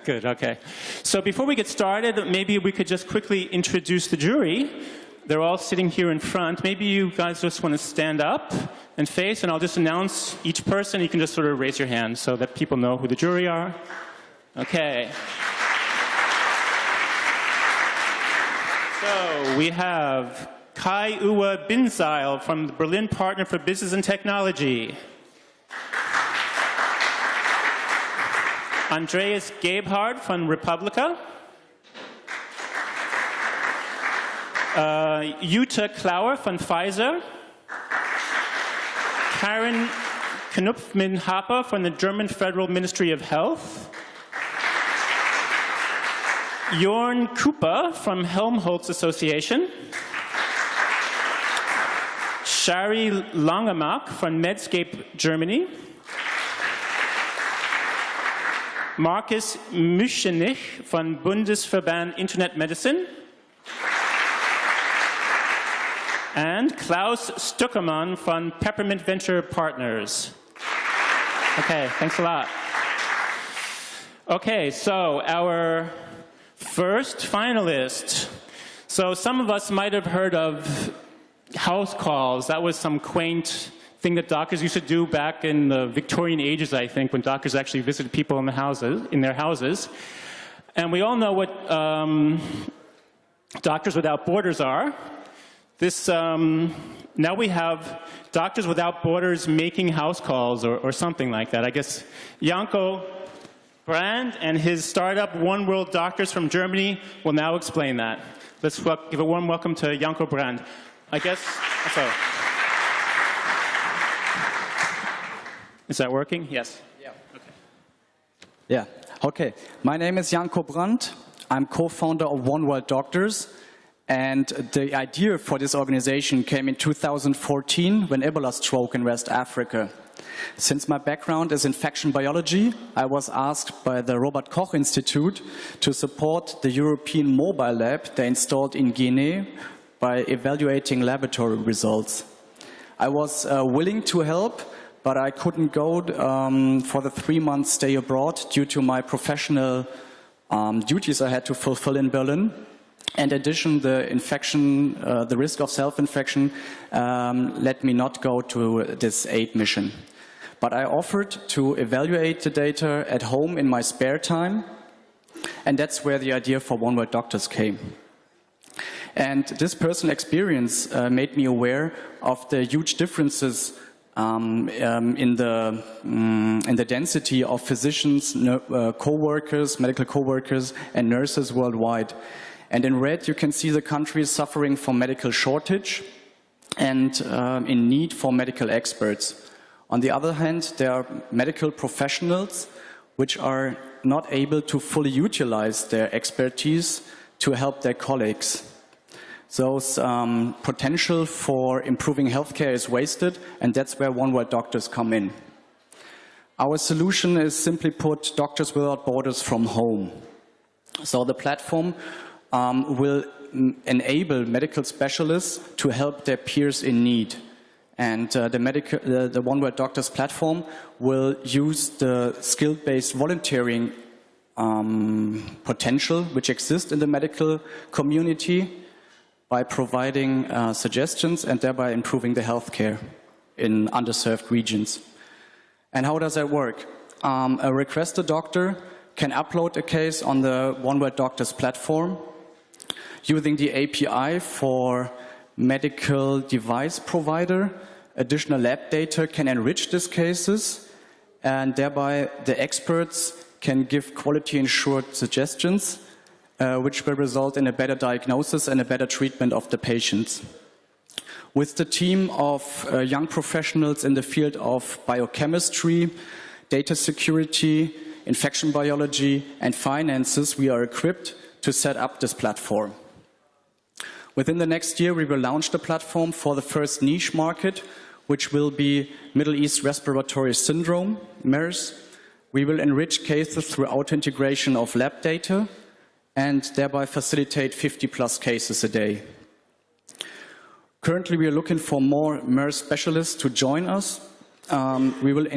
Good, okay. So before we get started, maybe we could just quickly introduce the jury. They're all sitting here in front. Maybe you guys just want to stand up and face, and I'll just announce each person. You can just sort of raise your hand so that people know who the jury are. Okay. So we have Kai-Uwe Binzeil from the Berlin Partner for Business and Technology. Andreas Gebhard from Republica. Jutta Klauer von Pfizer. Karen Knupfmin-Haper from the German Federal Ministry of Health. Jorn Cooper from Helmholtz Association. Shari Langemark from Medscape Germany. Markus Müschenich von Bundesverband Internet Medicine. And Klaus Stuckermann von Peppermint Venture Partners. Okay, thanks a lot. Okay, so our first finalist. So some of us might have heard of house calls. That was some quaint thing that doctors used to do back in the Victorian ages, I think, when doctors actually visited people in their houses. And we all know what Doctors Without Borders are. This, now we have Doctors Without Borders making house calls or something like that. I guess Janko Brand and his startup One World Doctors from Germany will now explain that. Let's give a warm welcome to Janko Brand. I guess, so. Is that working? Yes. Yeah. Okay. Yeah. Okay. My name is Janko Brandt. I'm co-founder of One World Doctors. And the idea for this organization came in 2014 when Ebola struck in West Africa. Since my background is infection biology, I was asked by the Robert Koch Institute to support the European mobile lab they installed in Guinea by evaluating laboratory results. I was willing to help, but I couldn't go for the 3-month stay abroad due to my professional duties I had to fulfill in Berlin. In addition, the risk of self-infection let me not go to this aid mission. But I offered to evaluate the data at home in my spare time, and that's where the idea for One World Doctors came. And this personal experience made me aware of the huge differences in the density of physicians, co-workers, medical co-workers, and nurses worldwide. And in red, you can see the countries suffering from medical shortage and in need for medical experts. On the other hand, there are medical professionals which are not able to fully utilize their expertise to help their colleagues. So potential for improving healthcare is wasted, and that's where One World Doctors come in. Our solution is simply put, Doctors Without Borders from home. So the platform will enable medical specialists to help their peers in need. And the One World Doctors platform will use the skill-based volunteering potential which exists in the medical community by providing suggestions and thereby improving the healthcare in underserved regions. And how does that work? A requested doctor can upload a case on the One World Doctors platform using the API for medical device provider. Additional lab data can enrich these cases, and thereby the experts can give quality-ensured suggestions, which will result in a better diagnosis and a better treatment of the patients. With the team of young professionals in the field of biochemistry, data security, infection biology, and finances, we are equipped to set up this platform. Within the next year, we will launch the platform for the first niche market, which will be Middle East Respiratory Syndrome, MERS. We will enrich cases through auto-integration of lab data and thereby facilitate 50+ cases a day. Currently, we are looking for more MERS specialists to join us. We will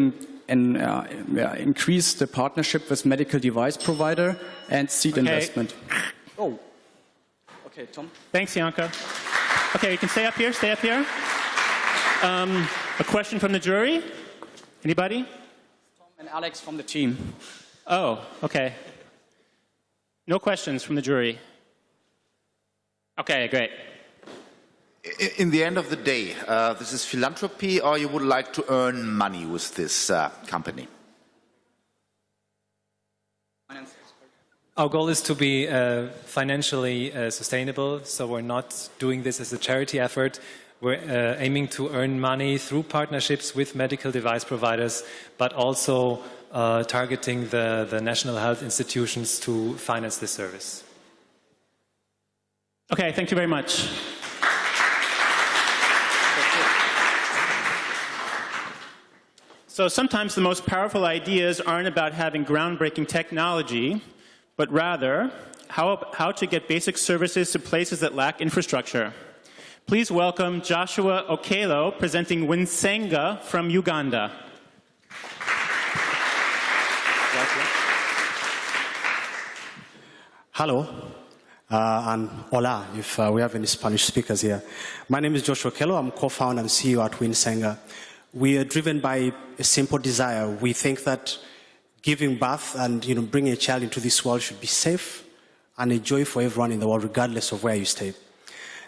increase the partnership with medical device provider and seed investment. Oh, okay, Tom. Thanks, Janko. Okay, you can stay up here, stay up here. A question from the jury? Anybody? Tom and Alex from the team. Oh, okay. No questions from the jury. Okay, great. In the end of the day, this is philanthropy, or you would like to earn money with this company? Our goal is to be financially sustainable, so we're not doing this as a charity effort. We're aiming to earn money through partnerships with medical device providers, but also targeting the national health institutions to finance this service. Okay, thank you very much. So sometimes the most powerful ideas aren't about having groundbreaking technology, but rather how to get basic services to places that lack infrastructure. Please welcome Joshua Okello, presenting Winsenga from Uganda. Hello, and hola, if we have any Spanish speakers here. My name is Joshua Okello. I'm co-founder and CEO at Winsenga. We are driven by a simple desire. We think that giving birth and bringing a child into this world should be safe and a joy for everyone in the world, regardless of where you stay.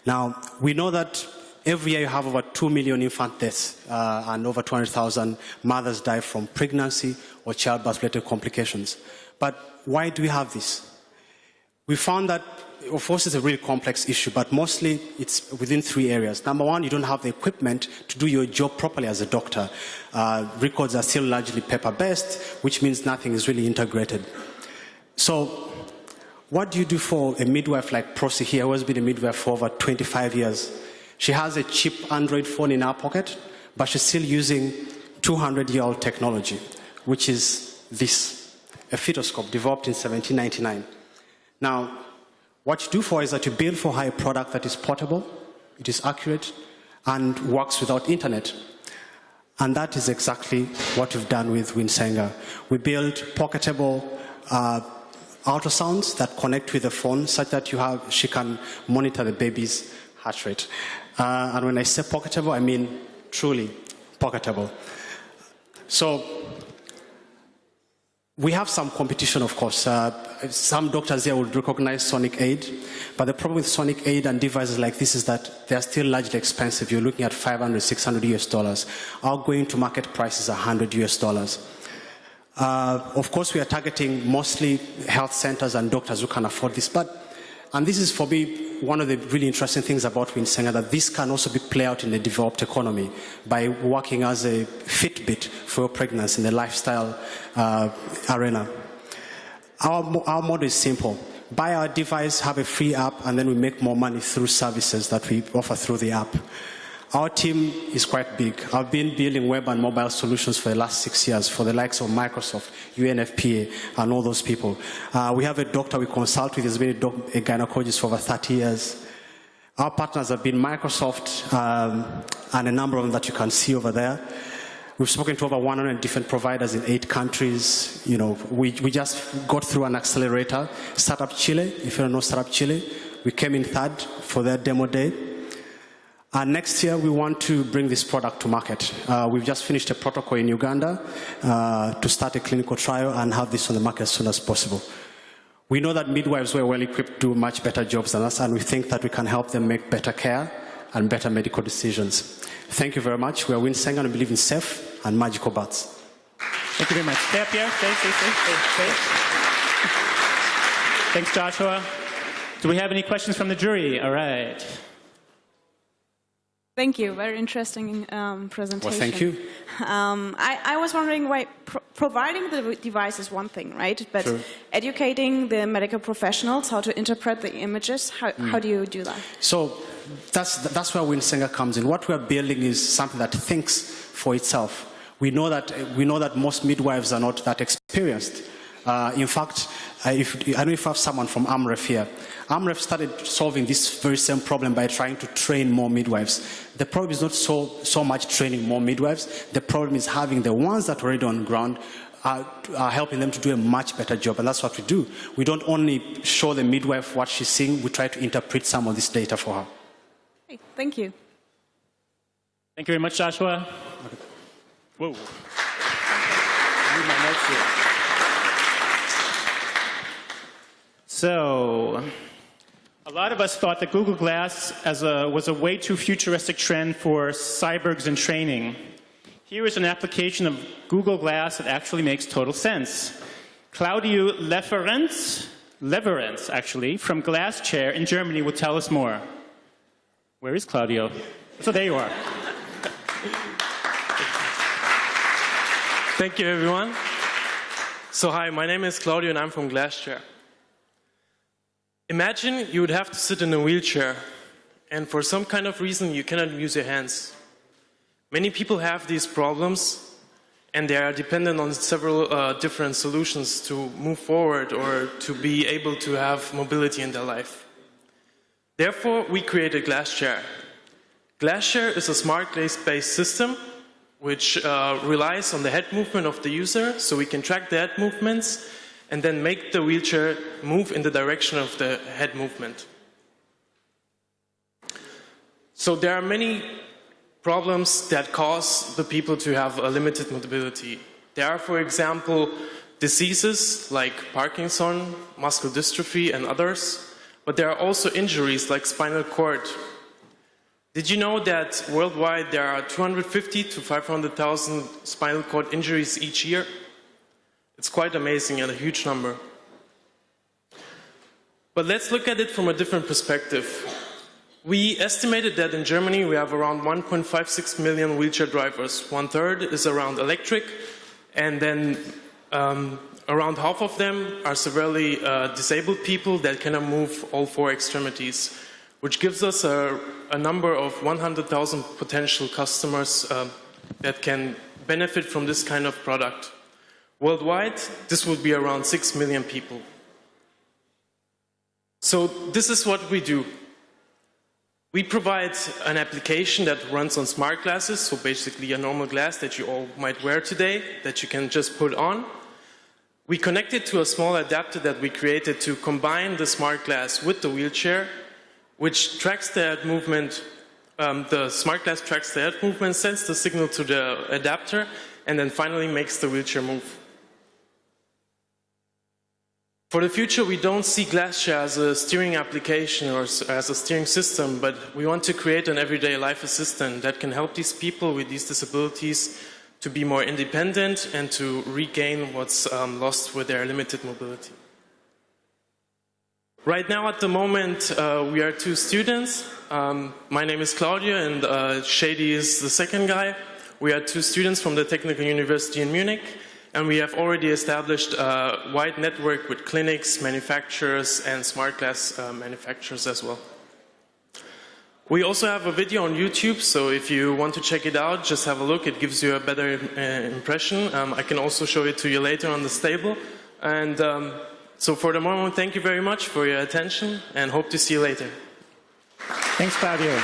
Now, we know that every year you have over 2 million infant deaths and over 200,000 mothers die from pregnancy or childbirth-related complications. But why do we have this? We found that, of course, it's a really complex issue, but mostly it's within 3 areas. Number one, you don't have the equipment to do your job properly as a doctor. Records are still largely paper-based, which means nothing is really integrated. So what do you do for a midwife like Prosi here, who has been a midwife for over 25 years? She has a cheap Android phone in her pocket, but she's still using 200-year-old technology, which is this, a fetoscope developed in 1799. Now, what you do for her is that you build for her a product that is portable, it is accurate, and works without internet. And that is exactly what we've done with Winsenga. We build pocketable ultrasounds that connect with the phone such that she can monitor the baby's heart rate. And when I say pocketable, I mean truly pocketable. So we have some competition, of course. Some doctors here would recognize Sonic Aid, but the problem with Sonic Aid and devices like this is that they are still largely expensive. You're looking at $500, $600 US. Our going to market price is $100 US. Of course, we are targeting mostly health centers and doctors who can afford this, and this is for me one of the really interesting things about Winsenga, that this can also be played out in the developed economy by working as a Fitbit for pregnancy in the lifestyle arena. Our model is simple. Buy our device, have a free app, and then we make more money through services that we offer through the app. Our team is quite big. I've been building web and mobile solutions for the last 6 years for the likes of Microsoft, UNFPA, and all those people. We have a doctor we consult with. He's been a gynecologist for over 30 years. Our partners have been Microsoft and a number of them that you can see over there. We've spoken to over 100 different providers in 8 countries. We just got through an accelerator, Startup Chile. If you don't know Startup Chile, we came in 3rd for their demo day. And next year, we want to bring this product to market. We've just finished a protocol in Uganda to start a clinical trial and have this on the market as soon as possible. We know that midwives who are well equipped do much better jobs than us, and we think that we can help them make better care and better medical decisions. Thank you very much. We are Winsenga and we believe in safe and magical births. Thank you very much. Stay up here. Stay. Thanks, Joshua. Do we have any questions from the jury? All right. Thank you. Very interesting presentation. Well, thank you. I was wondering why providing the device is one thing, right? But Sure. educating the medical professionals how to interpret the images, how do you do that? So that's where Winsenga comes in. What we're building is something that thinks for itself. We know that most midwives are not that experienced. In fact, I don't know if I have someone from AMREF here. AMREF started solving this very same problem by trying to train more midwives. The problem is not so much training more midwives. The problem is having the ones that are already on ground are helping them to do a much better job, and that's what we do. We don't only show the midwife what she's seeing, we try to interpret some of this data for her. Hey, thank you. Thank you very much, Joshua. Okay. Whoa. Need my notes here. So, a lot of us thought that Google Glass was a way too futuristic trend for cyborgs in training. Here is an application of Google Glass that actually makes total sense. Claudio Leverenz, actually, from Glass Chair in Germany will tell us more. Where is Claudio? So there you are. Thank you, everyone. So hi, my name is Claudio and I'm from Glass Chair. Imagine you would have to sit in a wheelchair and for some kind of reason you cannot use your hands. Many people have these problems and they are dependent on several different solutions to move forward or to be able to have mobility in their life. Therefore, we created Glass Chair. Glass Chair is a smart glass-based system which relies on the head movement of the user, so we can track the head movements and then make the wheelchair move in the direction of the head movement. So there are many problems that cause the people to have a limited mobility. There are, for example, diseases like Parkinson, muscular dystrophy, and others, but there are also injuries like spinal cord. Did you know that worldwide there are 250 to 500,000 spinal cord injuries each year? It's quite amazing and a huge number. But let's look at it from a different perspective. We estimated that in Germany we have around 1.56 million wheelchair drivers. 1/3 is around electric, and then around half of them are severely disabled people that cannot move all four extremities, which gives us a number of 100,000 potential customers that can benefit from this kind of product. Worldwide, this would be around 6 million people. So this is what we do. We provide an application that runs on smart glasses, so basically a normal glass that you all might wear today, that you can just put on. We connect it to a small adapter that we created to combine the smart glass with the wheelchair, which tracks the head movement. The smart glass tracks the head movement, sends the signal to the adapter, and then finally makes the wheelchair move. For the future, we don't see Glass Chair as a steering application or as a steering system, but we want to create an everyday life assistant that can help these people with these disabilities to be more independent and to regain what's lost with their limited mobility. Right now, at the moment, we are 2 students. My name is Claudia and Shady is the second guy. We are 2 students from the Technical University in Munich. And we have already established a wide network with clinics, manufacturers, and smart glass manufacturers as well. We also have a video on YouTube, so if you want to check it out, just have a look. It gives you a better impression. I can also show it to you later on the table. And so for the moment, thank you very much for your attention, and hope to see you later. Thanks, Claudio.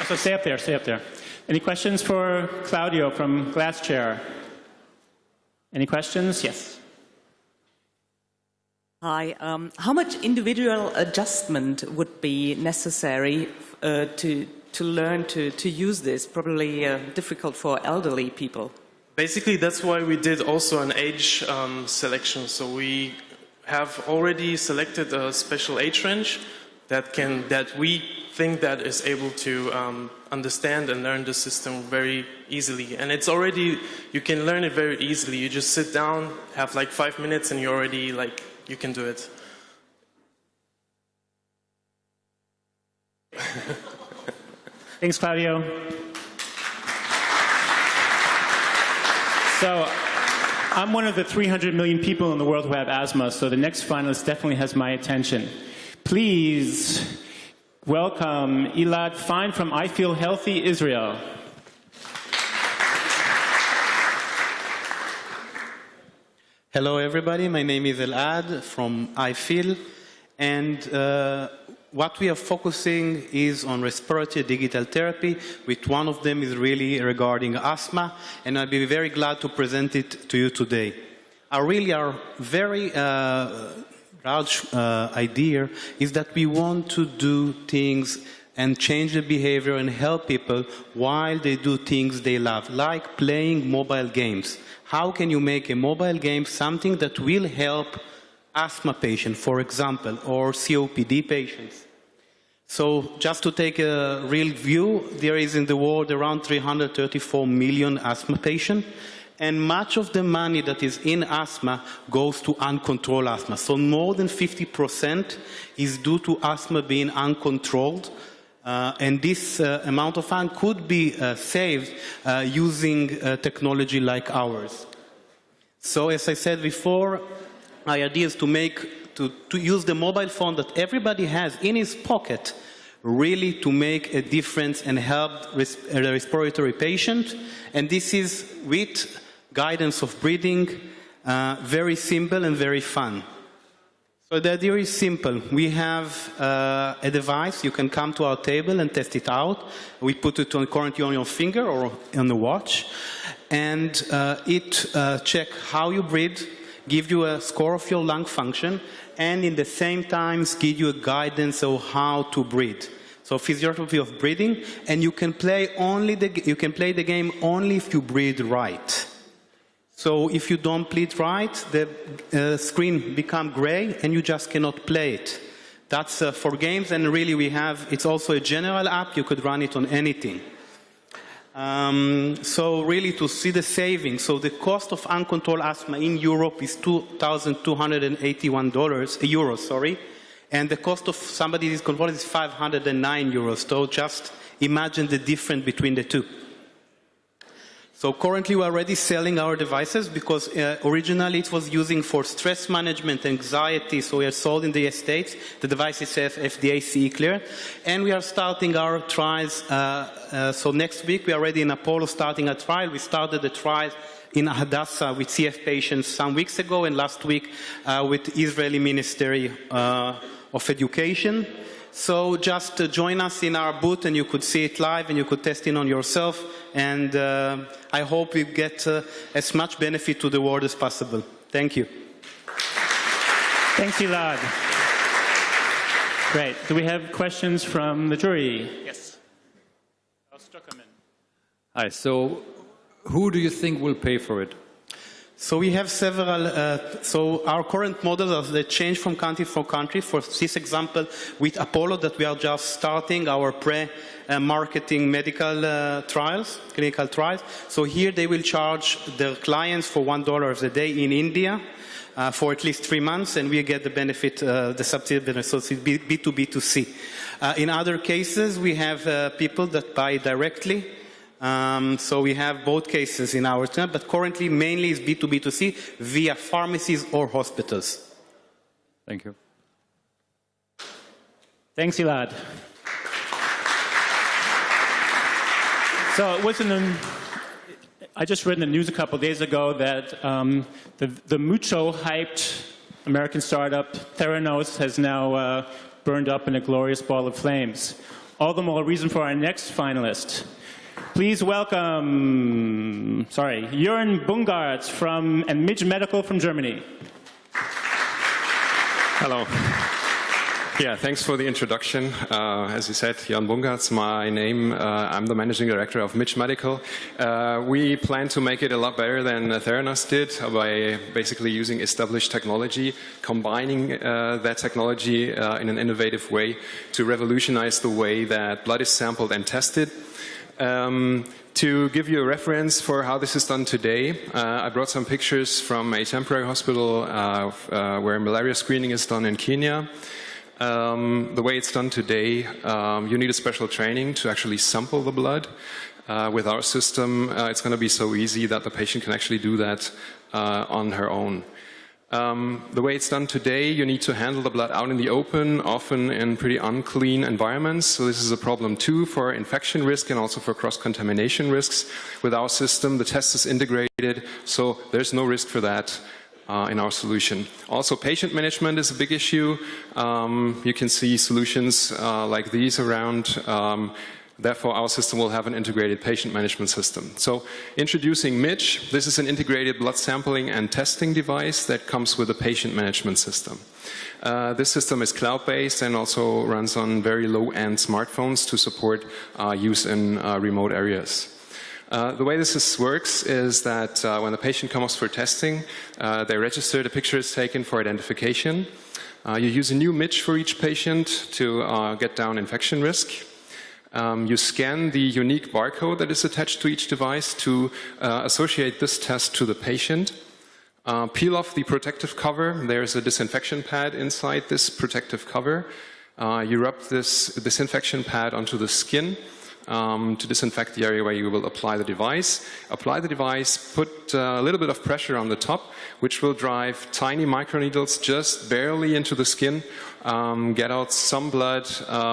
So stay up there, stay up there. Any questions for Claudio from Glass Chair? Any questions? Yes. Hi. How much individual adjustment would be necessary to learn to use this? Probably difficult for elderly people. Basically, that's why we did also an age selection. So we have already selected a special age range that we think that is able to understand and learn the system very easily. And it's already, you can learn it very easily. You just sit down, have like 5 minutes, and you're already like, you can do it. Thanks, Claudio. So, I'm one of the 300 million people in the world who have asthma, so the next finalist definitely has my attention. Please welcome Elad Fine from I Feel Healthy, Israel. Hello, everybody. My name is Elad from iFeel, and what we are focusing is on respiratory digital therapy, which one of them is really regarding asthma, and I'll be very glad to present it to you today. Our very large idea is that we want to do things and change the behavior and help people while they do things they love, like playing mobile games. How can you make a mobile game something that will help asthma patients, for example, or COPD patients? So just to take a real view, there is in the world around 334 million asthma patients, and much of the money that is in asthma goes to uncontrolled asthma. So more than 50% is due to asthma being uncontrolled. And this amount of fund could be saved using technology like ours. So as I said before, our idea is to use the mobile phone that everybody has in his pocket really to make a difference and help a respiratory patient. And this is with guidance of breathing, very simple and very fun. So the idea is simple. We have a device. You can come to our table and test it out. We put it currently on your finger or on the watch. And it checks how you breathe, give you a score of your lung function, and in the same time give you a guidance of how to breathe. So physiology of breathing, and you can play the game only if you breathe right. So if you don't play it right, the screen becomes gray and you just cannot play it. That's for games, and really it's also a general app. You could run it on anything. So really to see the savings, so the cost of uncontrolled asthma in Europe is €2,281, and the cost of somebody who is controlled is €509. So just imagine the difference between the two. So currently we're already selling our devices because originally it was using for stress management, anxiety, so we are sold in the States. The device is FDA CE cleared. And we are starting our trials. So next week we are already in Apollo starting a trial. We started the trial in Hadassah with CF patients some weeks ago, and last week with Israeli Ministry of Education. So just join us in our booth and you could see it live and you could test it on yourself. And I hope we get as much benefit to the world as possible. Thank you. Thanks, Elad. Great. Do we have questions from the jury? Yes. Hi. So who do you think will pay for it? So we have several, so our current models, they change from country for country. For this example, with Apollo that we are just starting our pre-marketing medical trials, clinical trials. So here they will charge their clients for $1 a day in India for at least 3 months, and we get the benefit, the subsidy benefit, so it's B2B2C. In other cases, we have people that buy directly. So we have both cases in our team, but currently mainly is B2B2C via pharmacies or hospitals. Thank you. Thanks, Elad. So it was I just read in the news a couple of days ago that the mucho hyped American startup Theranos has now burned up in a glorious ball of flames. All the more reason for our next finalist. Please welcome, Jörn Bungartz and Midge Medical from Germany. Hello. Yeah, thanks for the introduction. As you said, Jörn Bungartz, my name. I'm the managing director of Midge Medical. We plan to make it a lot better than Theranos did by basically using established technology, combining that technology in an innovative way to revolutionize the way that blood is sampled and tested. To give you a reference for how this is done today, I brought some pictures from a temporary hospital where malaria screening is done in Kenya. The way it's done today, you need a special training to actually sample the blood. With our system, it's going to be so easy that the patient can actually do that on her own. The way it's done today, you need to handle the blood out in the open, often in pretty unclean environments. So this is a problem too for infection risk and also for cross-contamination risks. With our system, the test is integrated, so there's no risk for that. in our solution. Also, patient management is a big issue. You can see solutions like these around. Therefore, our system will have an integrated patient management system. So, introducing MITCH, this is an integrated blood sampling and testing device that comes with a patient management system. This system is cloud-based and also runs on very low-end smartphones to support use in remote areas. The way this works is that when the patient comes for testing, they register, the picture is taken for identification. You use a new MITCH for each patient to get down infection risk. You scan the unique barcode that is attached to each device to associate this test to the patient. Peel off the protective cover. There's a disinfection pad inside this protective cover. You rub this disinfection pad onto the skin to disinfect the area where you will apply the device. Apply the device, put a little bit of pressure on the top, which will drive tiny microneedles just barely into the skin, get out some blood,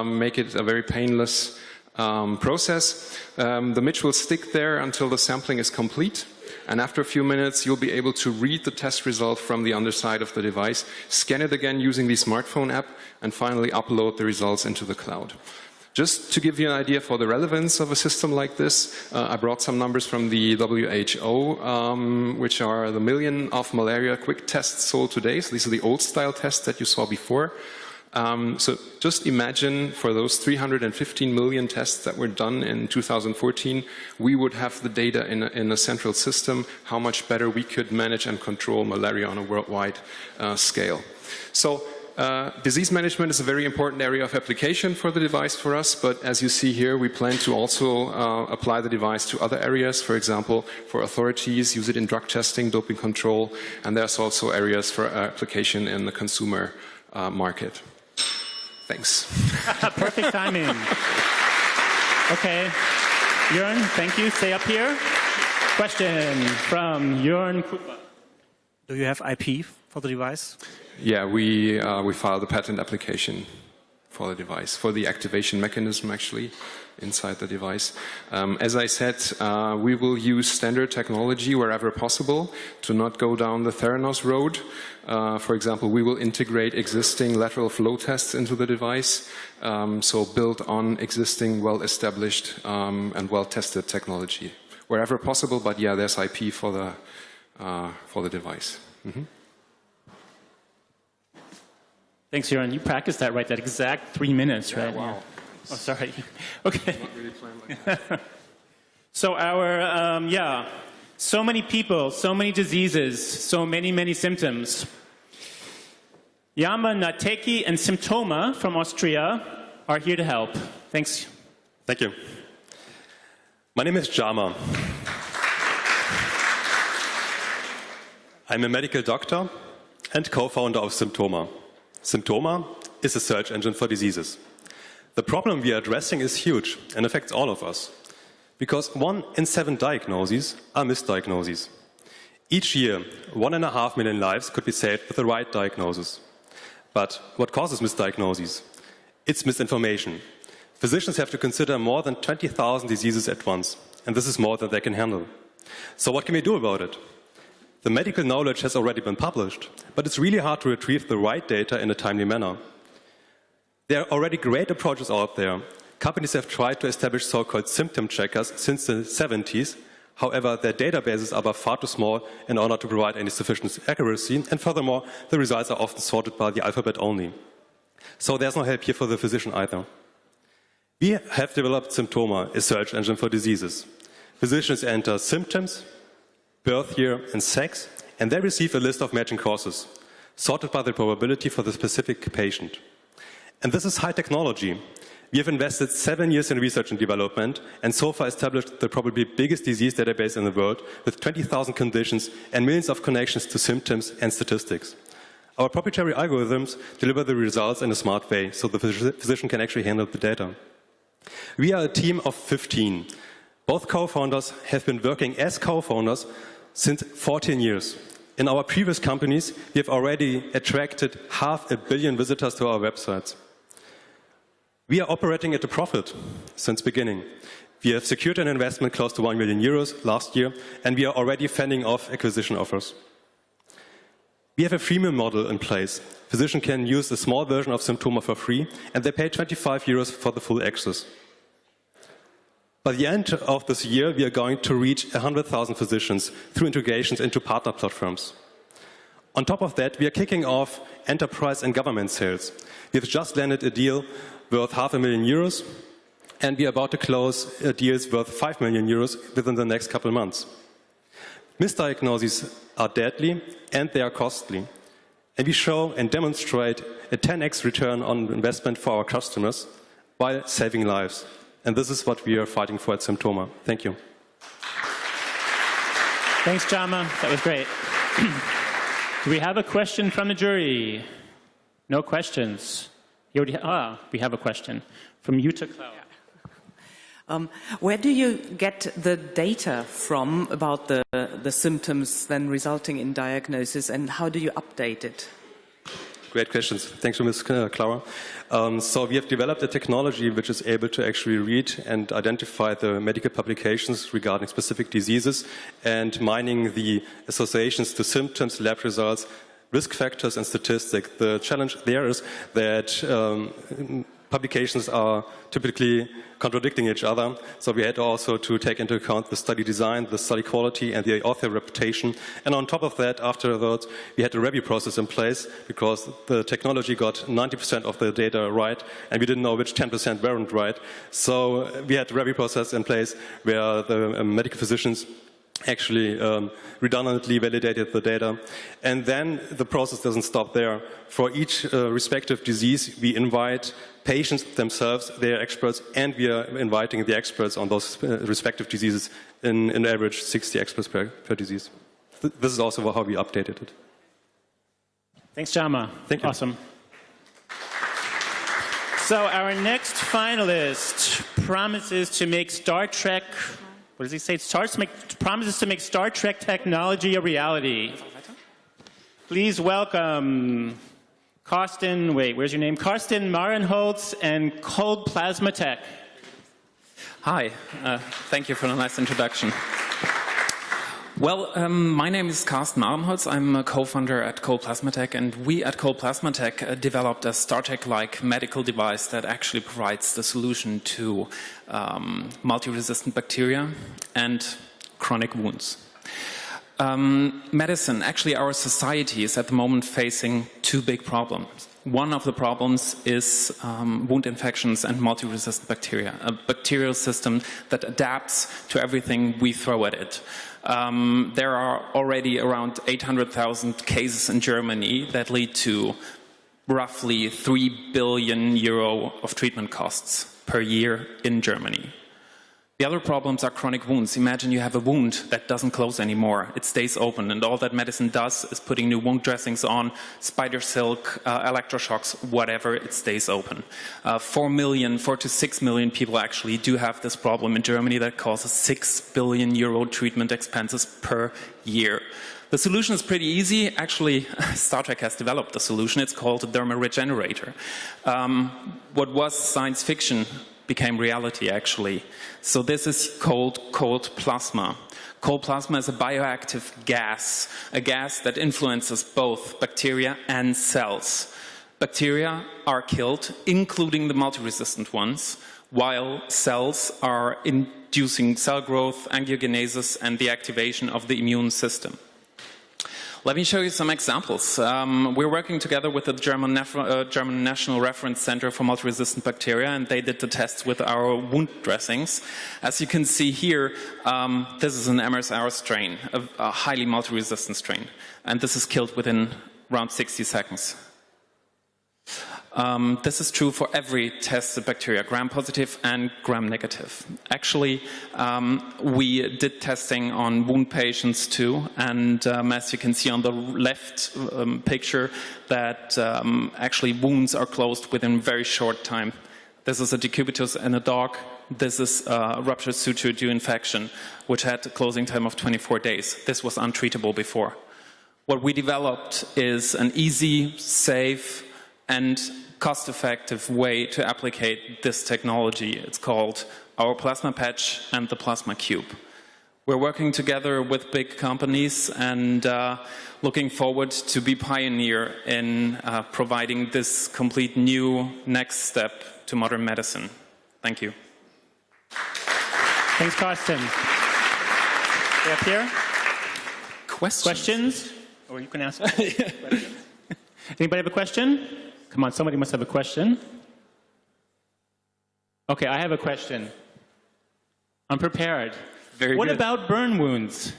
make it a very painless process. The MITCH will stick there until the sampling is complete. And after a few minutes, you'll be able to read the test result from the underside of the device, scan it again using the smartphone app, and finally upload the results into the cloud. Just to give you an idea for the relevance of a system like this, I brought some numbers from the WHO, which are the million of malaria quick tests sold today. So these are the old style tests that you saw before. So just imagine for those 315 million tests that were done in 2014, we would have the data in a central system, how much better we could manage and control malaria on a worldwide scale. So disease management is a very important area of application for the device for us, but as you see here, we plan to also apply the device to other areas. For example, for authorities, use it in drug testing, doping control, and there's also areas for application in the consumer market. Thanks. Perfect timing. Okay. Jörn, thank you. Stay up here. Question from Jörn Kupa. Do you have IP for the device? Yeah, we filed a patent application for the device, for the activation mechanism actually inside the device. As I said, we will use standard technology wherever possible to not go down the Theranos road. For example, we will integrate existing lateral flow tests into the device, so build on existing well-established and well-tested technology wherever possible. But yeah, there's IP for the device. Mm-hmm. Thanks, Jörn. You practiced that right, that exact 3 minutes, right? Wow. Yeah. Oh, sorry. Okay. Not really planned like that. So our, so many people, so many diseases, so many symptoms. Jama Nateki and Symptoma from Austria are here to help. Thanks. Thank you. My name is Jama. I'm a medical doctor and co-founder of Symptoma. Symptoma is a search engine for diseases. The problem we are addressing is huge and affects all of us, because 1 in 7 diagnoses are misdiagnoses. Each year, 1.5 million lives could be saved with the right diagnosis. But what causes misdiagnoses? It's misinformation. Physicians have to consider more than 20,000 diseases at once, and this is more than they can handle. So what can we do about it? The medical knowledge has already been published, but it's really hard to retrieve the right data in a timely manner. There are already great approaches out there. Companies have tried to establish so-called symptom checkers since the 70s. However, their databases are by far too small in order to provide any sufficient accuracy, and furthermore, the results are often sorted by the alphabet only. So there's no help here for the physician either. We have developed Symptoma, a search engine for diseases. Physicians enter symptoms, birth year, and sex, and they receive a list of matching causes, sorted by the probability for the specific patient. And this is high technology. We have invested 7 years in research and development, and so far established the probably biggest disease database in the world, with 20,000 conditions and millions of connections to symptoms and statistics. Our proprietary algorithms deliver the results in a smart way, so the physician can actually handle the data. We are a team of 15. Both co-founders have been working as co-founders since 14 years. In our previous companies, we have already attracted 500 million visitors to our websites. We are operating at a profit since beginning. We have secured an investment close to 1 million euros last year, and we are already fending off acquisition offers. We have a freemium model in place. Physicians can use a small version of Symptoma for free, and they pay 25 euros for the full access. By the end of this year, we are going to reach 100,000 physicians through integrations into partner platforms. On top of that, we are kicking off enterprise and government sales. We have just landed a deal worth €500,000, and we are about to close deals worth €5 million within the next couple of months. Misdiagnoses are deadly and they are costly. And we show and demonstrate a 10x return on investment for our customers while saving lives. And this is what we are fighting for at Symptoma. Thank you. Thanks, Jama. That was great. Do we have a question from the jury? No questions. We have a question from Jutta Klau. Where do you get the data from about the symptoms then resulting in diagnosis, and how do you update it? Great questions. Thanks to Ms. Klauer. So we have developed a technology which is able to actually read and identify the medical publications regarding specific diseases and mining the associations to symptoms, lab results, risk factors and statistics. The challenge there is that publications are typically contradicting each other, so we had also to take into account the study design, the study quality, and the author reputation. And on top of that, afterwards, we had a review process in place because the technology got 90% of the data right, and we didn't know which 10% weren't right. So we had a review process in place where the medical physicians actually redundantly validated the data. And then the process doesn't stop there. For each respective disease, we invite patients themselves, they are experts, and we are inviting the experts on those respective diseases, in average 60 experts per disease. This is also how we updated it. Thanks, Jama. Thank you. Awesome. So our next finalist promises to make Star Trek, what does he say? Promises to make Star Trek technology a reality. Please welcome Karsten, where's your name? Karsten Marenholz and Cold Plasma Tech. Hi, thank you for the nice introduction. Well, my name is Karsten Marenholz. I'm a co-founder at Cold Plasma Tech, and we at Cold Plasma Tech developed a Star Trek-like medical device that actually provides the solution to multi-resistant bacteria and chronic wounds. Medicine, actually our society is at the moment facing two big problems. One of the problems is wound infections and multi-resistant bacteria, a bacterial system that adapts to everything we throw at it. There are already around 800,000 cases in Germany that lead to roughly €3 billion of treatment costs per year in Germany. The other problems are chronic wounds. Imagine you have a wound that doesn't close anymore. It stays open, and all that medicine does is putting new wound dressings on, spider silk, electroshocks, whatever, it stays open. 4 to 6 million people actually do have this problem in Germany that causes €6 billion treatment expenses per year. The solution is pretty easy. Actually, Star Trek has developed a solution. It's called a dermal regenerator. What was science fiction became reality, actually. So this is called cold plasma. Cold plasma is a bioactive gas, a gas that influences both bacteria and cells. Bacteria are killed, including the multi-resistant ones, while cells are inducing cell growth, angiogenesis, and the activation of the immune system. Let me show you some examples. We're working together with the German National Reference Center for Multi-Resistant Bacteria, and they did the tests with our wound dressings. As you can see here, this is an MRSA strain, a highly multi-resistant strain, and this is killed within around 60 seconds. This is true for every tested bacteria, gram-positive and gram-negative. Actually, we did testing on wound patients too, and as you can see on the left picture, that actually wounds are closed within a very short time. This is a decubitus in a dog. This is a ruptured suture due infection, which had a closing time of 24 days. This was untreatable before. What we developed is an easy, safe, and cost-effective way to applicate this technology. It's called our plasma patch and the plasma cube. We're working together with big companies and looking forward to be pioneer in providing this complete new next step to modern medicine. Thank you. Thanks, Carsten. Way up here. Questions? Or you can ask questions. Anybody have a question? Come on, somebody must have a question. Okay, I have a question. I'm prepared. What about burn wounds?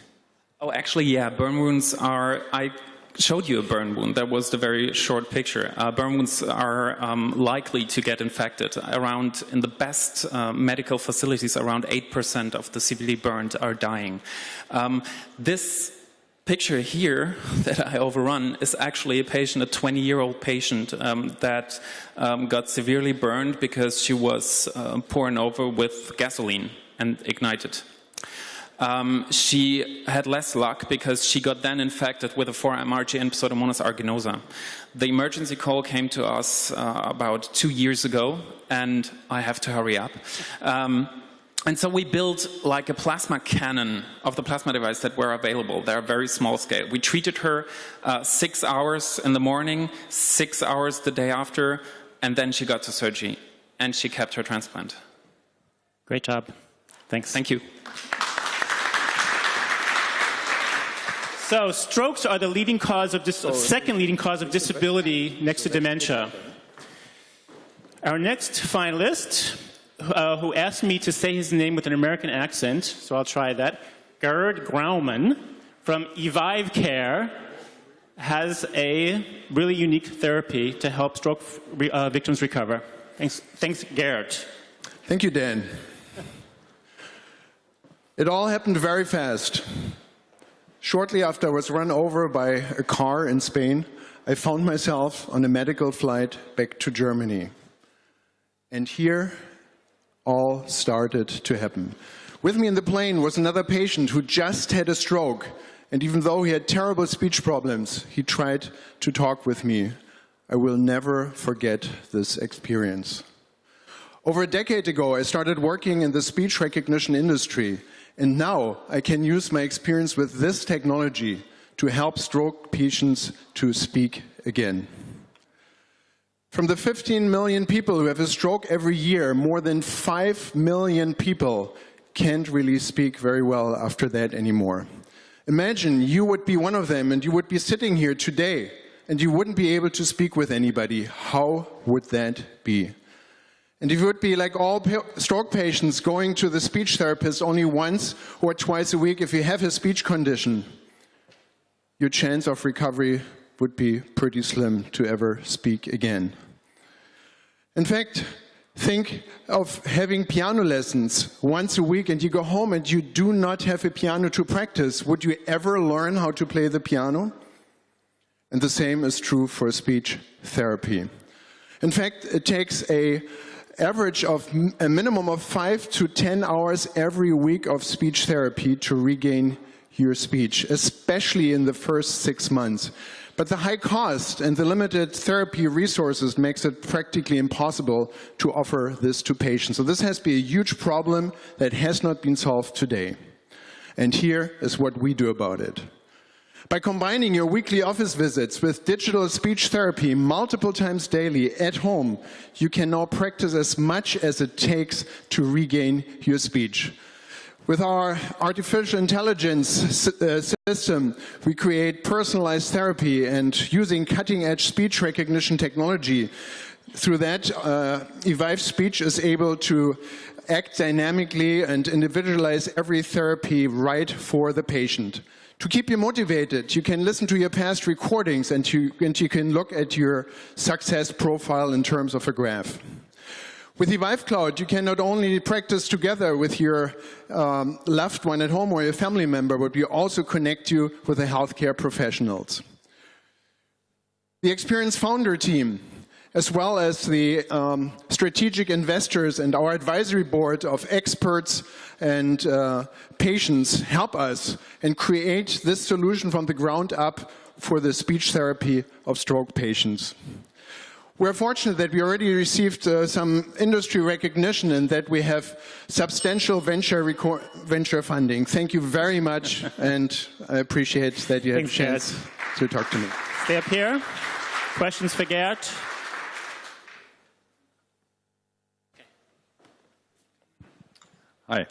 Oh, actually, yeah, burn wounds are... I showed you a burn wound. That was the very short picture. Burn wounds are likely to get infected. Around, in the best medical facilities, around 8% of the severely burned are dying. This picture here that I overrun is actually a patient, a 20-year-old patient that got severely burned because she was pouring over with gasoline and ignited. She had less luck because she got then infected with a 4-MRGN Pseudomonas aeruginosa. The emergency call came to us about 2 years ago, and I have to hurry up. And so we built like a plasma cannon of the plasma device that were available. They're very small scale. We treated her 6 hours in the morning, 6 hours the day after, and then she got to surgery, and she kept her transplant. Great job. Thanks. Thank you. So, strokes are the leading cause of second leading cause of disability next to dementia. Our next finalist, who asked me to say his name with an American accent, so I'll try that, Gerd Grauman from Evive Care, has a really unique therapy to help stroke victims recover. Thanks, Gerd. Thank you, Dan. It all happened very fast. Shortly after I was run over by a car in Spain, I found myself on a medical flight back to Germany. And here, all started to happen. With me in the plane was another patient who just had a stroke. And even though he had terrible speech problems, he tried to talk with me. I will never forget this experience. Over a decade ago, I started working in the speech recognition industry. And now I can use my experience with this technology to help stroke patients to speak again. From the 15 million people who have a stroke every year, more than 5 million people can't really speak very well after that anymore. Imagine you would be one of them and you would be sitting here today and you wouldn't be able to speak with anybody. How would that be? And if you would be like all stroke patients going to the speech therapist only once or twice a week if you have a speech condition, your chance of recovery would be pretty slim to ever speak again. In fact, think of having piano lessons once a week and you go home and you do not have a piano to practice. Would you ever learn how to play the piano? And the same is true for speech therapy. In fact, it takes an average of a minimum of 5 to 10 hours every week of speech therapy to regain your speech, especially in the first 6 months. But the high cost and the limited therapy resources makes it practically impossible to offer this to patients. So this has been a huge problem that has not been solved today. And here is what we do about it. By combining your weekly office visits with digital speech therapy multiple times daily at home, you can now practice as much as it takes to regain your speech. With our artificial intelligence system, we create personalized therapy, and using cutting-edge speech recognition technology, through that, Evive Speech is able to act dynamically and individualize every therapy right for the patient. To keep you motivated, you can listen to your past recordings and you can look at your success profile in terms of a graph. With Evive Cloud, you can not only practice together with your loved one at home or your family member, but we also connect you with the healthcare professionals. The experienced founder team, as well as the strategic investors and our advisory board of experts and patients help us and create this solution from the ground up for the speech therapy of stroke patients. We're fortunate that we already received some industry recognition and that we have substantial venture funding. Thank you very much, and I appreciate that you have a chance to talk to me. Stay up here. Questions for Gerd? Hi.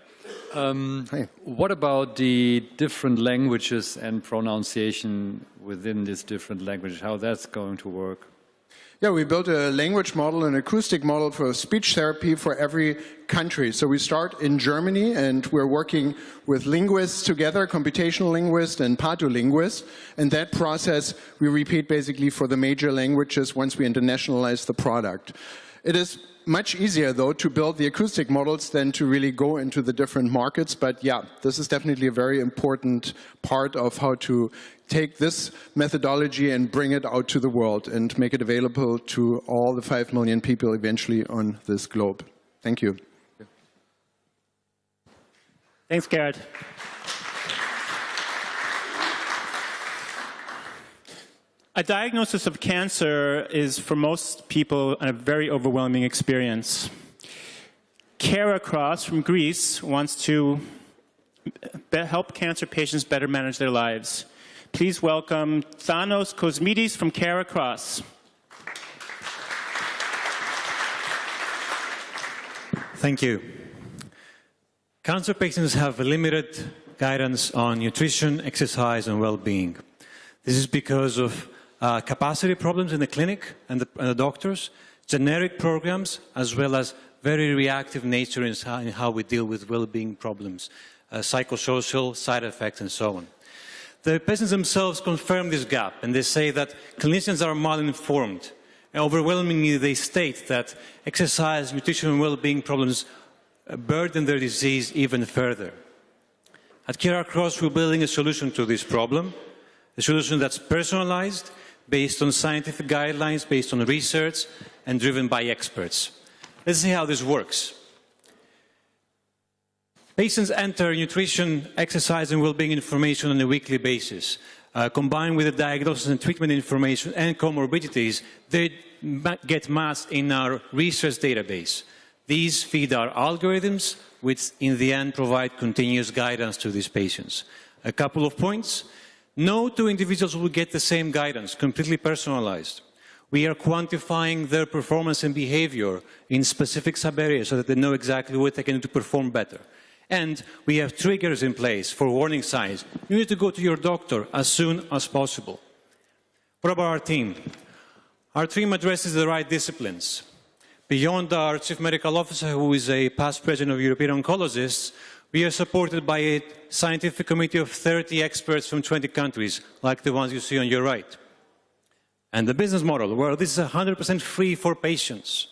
Hi. What about the different languages and pronunciation within these different languages? How that's going to work? Yeah, we built a language model, an acoustic model for speech therapy for every country. So we start in Germany, and we're working with linguists together, computational linguists and patholinguists. And that process we repeat basically for the major languages once we internationalize the product. It is much easier, though, to build the acoustic models than to really go into the different markets. But yeah, this is definitely a very important part of how to take this methodology and bring it out to the world and make it available to all the 5 million people eventually on this globe. Thank you. Thanks, Gerd. A diagnosis of cancer is, for most people, a very overwhelming experience. Kara Cross from Greece wants to help cancer patients better manage their lives. Please welcome Thanos Kosmidis from Kara Cross. Thank you. Cancer patients have limited guidance on nutrition, exercise, and well-being. This is because of capacity problems in the clinic and the doctors, generic programs, as well as very reactive nature in how we deal with well-being problems, psychosocial side effects, and so on. The patients themselves confirm this gap, and they say that clinicians are mal-informed. And overwhelmingly, they state that exercise, nutrition, and well-being problems burden their disease even further. At Kara Cross, we're building a solution to this problem, a solution that's personalized, based on scientific guidelines, based on research, and driven by experts. Let's see how this works. Patients enter nutrition, exercise, and well-being information on a weekly basis. Combined with the diagnosis and treatment information and comorbidities, they get massed in our research database. These feed our algorithms, which in the end provide continuous guidance to these patients. A couple of points. No two individuals will get the same guidance, completely personalized. We are quantifying their performance and behavior in specific sub-areas so that they know exactly what they can do to perform better. And we have triggers in place for warning signs. You need to go to your doctor as soon as possible. What about our team? Our team addresses the right disciplines. Beyond our Chief Medical Officer, who is a past president of European Oncologists, we are supported by a scientific committee of 30 experts from 20 countries, like the ones you see on your right. And the business model, well, this is 100% free for patients.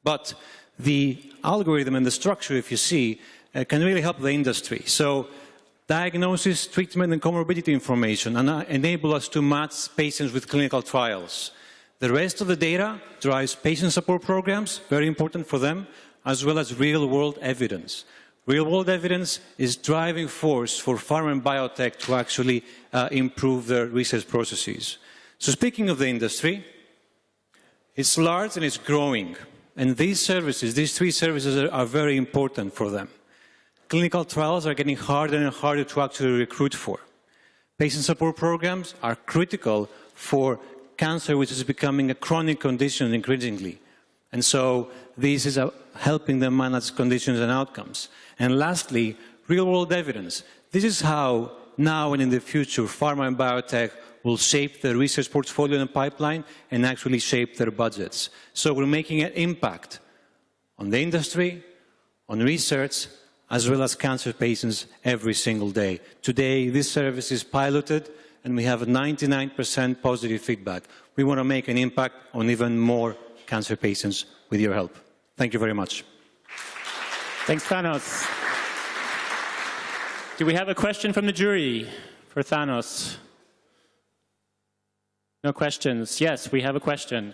But the algorithm and the structure, if you see, can really help the industry. So diagnosis, treatment, and comorbidity information enable us to match patients with clinical trials. The rest of the data drives patient support programs, very important for them, as well as real-world evidence. Real-world evidence is driving force for pharma and biotech to actually improve their research processes. So speaking of the industry, it's large and it's growing. And these services, these three services are very important for them. Clinical trials are getting harder and harder to actually recruit for. Patient support programs are critical for cancer, which is becoming a chronic condition increasingly. And so this is helping them manage conditions and outcomes. And lastly, real-world evidence. This is how now and in the future pharma and biotech will shape their research portfolio and pipeline and actually shape their budgets. So we're making an impact on the industry, on research, as well as cancer patients every single day. Today, this service is piloted and we have a 99% positive feedback. We want to make an impact on even more cancer patients with your help. Thank you very much. Thanks, Thanos. Do we have a question from the jury for Thanos? No questions. Yes, we have a question.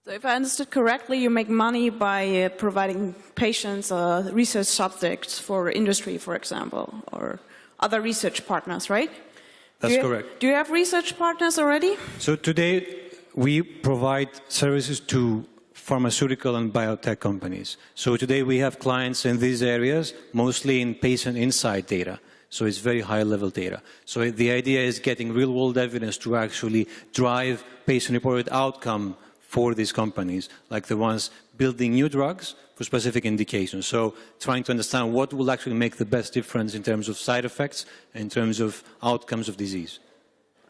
So if I understood correctly, you make money by providing patients research subjects for industry, for example, or other research partners, right? That's correct. Do you have research partners already? So today, we provide services to pharmaceutical and biotech companies. So today we have clients in these areas, mostly in patient insight data. So it's very high-level data. So the idea is getting real-world evidence to actually drive patient-reported outcome for these companies, like the ones building new drugs for specific indications. So trying to understand what will actually make the best difference in terms of side effects, in terms of outcomes of disease.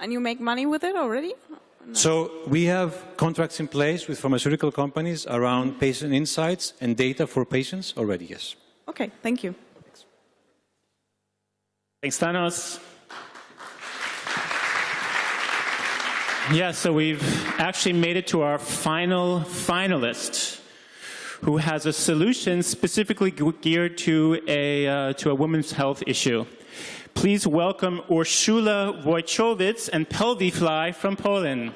And you make money with it already? No. So we have contracts in place with pharmaceutical companies around patient insights and data for patients already, yes. Okay, thank you. Thanks, Thanos. Yeah, so we've actually made it to our final finalist, who has a solution specifically geared to a women's health issue. Please welcome Urszula Wojciowicz and Pelvifly from Poland.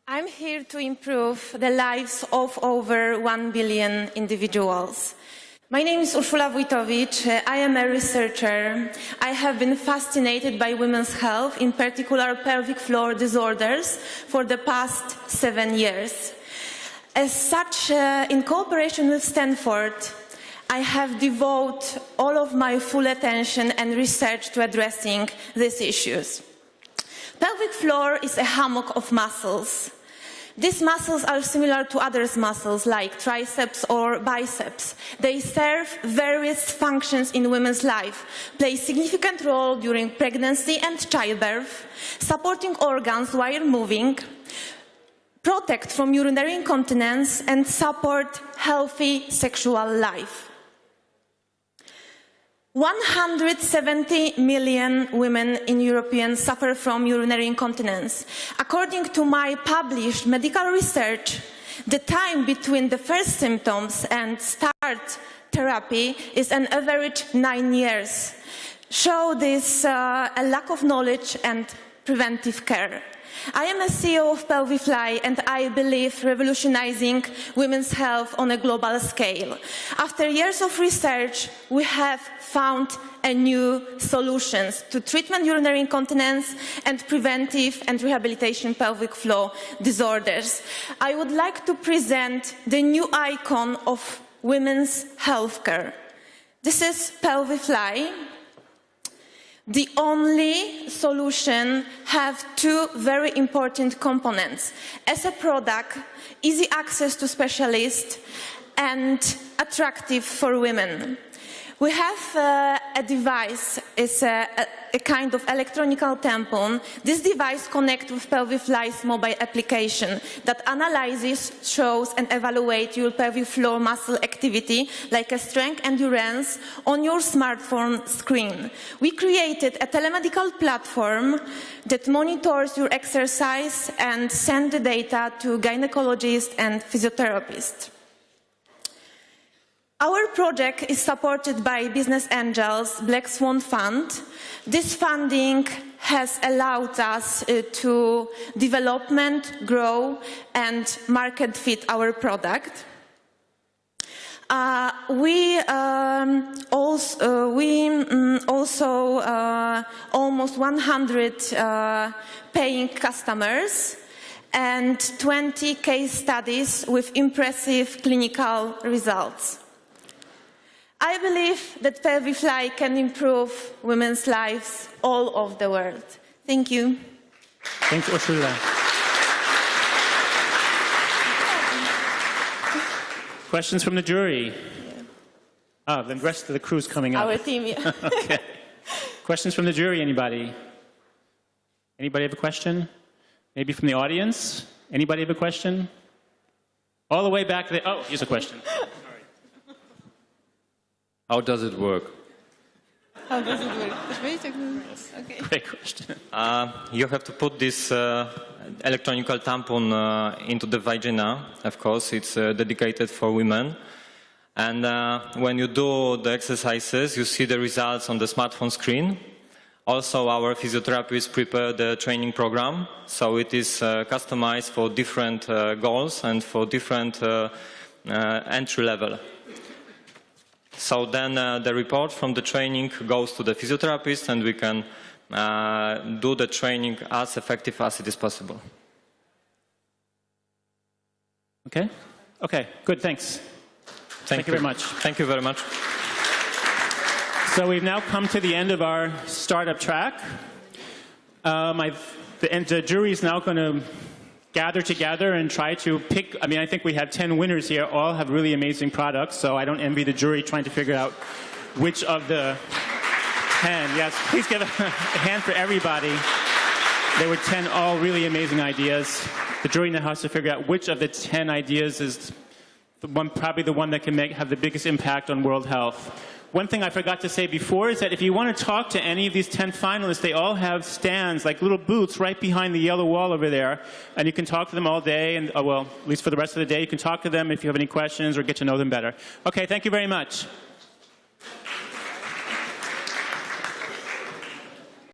I'm here to improve the lives of over 1 billion individuals. My name is Urszula Wojciowicz. I am a researcher. I have been fascinated by women's health, in particular pelvic floor disorders, for the past 7 years. As such, in cooperation with Stanford, I have devoted all of my full attention and research to addressing these issues. Pelvic floor is a hammock of muscles. These muscles are similar to other muscles like triceps or biceps. They serve various functions in women's life, play a significant role during pregnancy and childbirth, supporting organs while moving, protect from urinary incontinence, and support healthy sexual life. 170 million women in Europe suffer from urinary incontinence. According to my published medical research, the time between the first symptoms and start therapy is an average 9 years. Show this a lack of knowledge and preventive care. I am a CEO of Pelvifly, and I believe revolutionizing women's health on a global scale. After years of research, we have found new solutions to treatment urinary incontinence and preventive and rehabilitation pelvic floor disorders. I would like to present the new icon of women's healthcare. This is Pelvifly. The only solution has two very important components. As a product, easy access to specialists and attractive for women. We have a device, it's a kind of electronic tampon. This device connects with Pelvifly's mobile application that analyzes, shows and evaluates your pelvic floor muscle activity, like a strength endurance, on your smartphone screen. We created a telemedical platform that monitors your exercise and sends the data to gynecologists and physiotherapists. Our project is supported by Business Angels Black Swan Fund. This funding has allowed us to develop, grow and market fit our product. We also almost 100 paying customers and 20 case studies with impressive clinical results. I believe that Pelvifly can improve women's lives all over the world. Thank you. Thanks, Urszula. Questions from the jury? Ah, the rest of the crew's coming up. Our team, yeah. Okay. Questions from the jury, anybody? Anybody have a question? Maybe from the audience? Anybody have a question? All the way back there. Oh, here's a question. How does it work? How does it work? Okay. Great question. You have to put this electronic tampon into the vagina. Of course, it's dedicated for women. And when you do the exercises, you see the results on the smartphone screen. Also, our physiotherapists prepare the training program, so it is customized for different goals and for different entry level. So then the report from the training goes to the physiotherapist, and we can do the training as effective as it is possible. Okay? Okay, good, thanks. Thank you very much. Thank you very much. So we've now come to the end of our startup track. The jury is now going to gather together and try to pick. I mean, I think we have 10 winners here, all have really amazing products, so I don't envy the jury trying to figure out which of the 10. Yes, please give a hand for everybody. There were 10 all really amazing ideas. The jury now has to figure out which of the 10 ideas is the one, probably the one that can have the biggest impact on world health. One thing I forgot to say before is that if you want to talk to any of these 10 finalists, they all have stands, like little booths right behind the yellow wall over there, and you can talk to them all day, and well, at least for the rest of the day, you can talk to them if you have any questions or get to know them better. Okay, thank you very much.